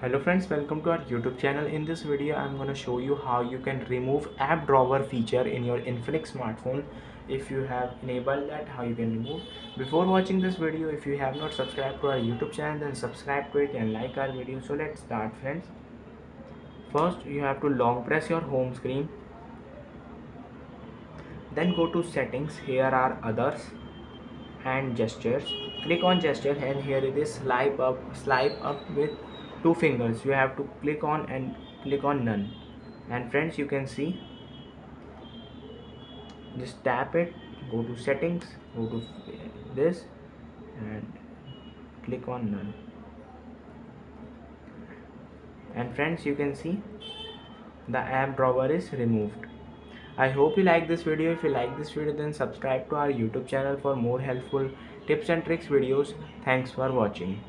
Hello friends, welcome to our YouTube channel. In this video I'm going to show you how you can remove app drawer feature in your Infinix smartphone. If you have enabled that, how you can remove. Before watching this video, if you have not subscribed to our YouTube channel, then subscribe to it and like our video. So let's start friends. First you have to long press your home screen, then go to settings. Here are others and gestures. Click on gesture and here it is swipe up with two fingers. You have to click on and click on none, and friends you can see, just tap it, go to settings, go to this and click on none, and friends you can see the app drawer is removed. I hope you like this video. If you like this video, then subscribe to our YouTube channel for more helpful tips and tricks videos. Thanks for watching.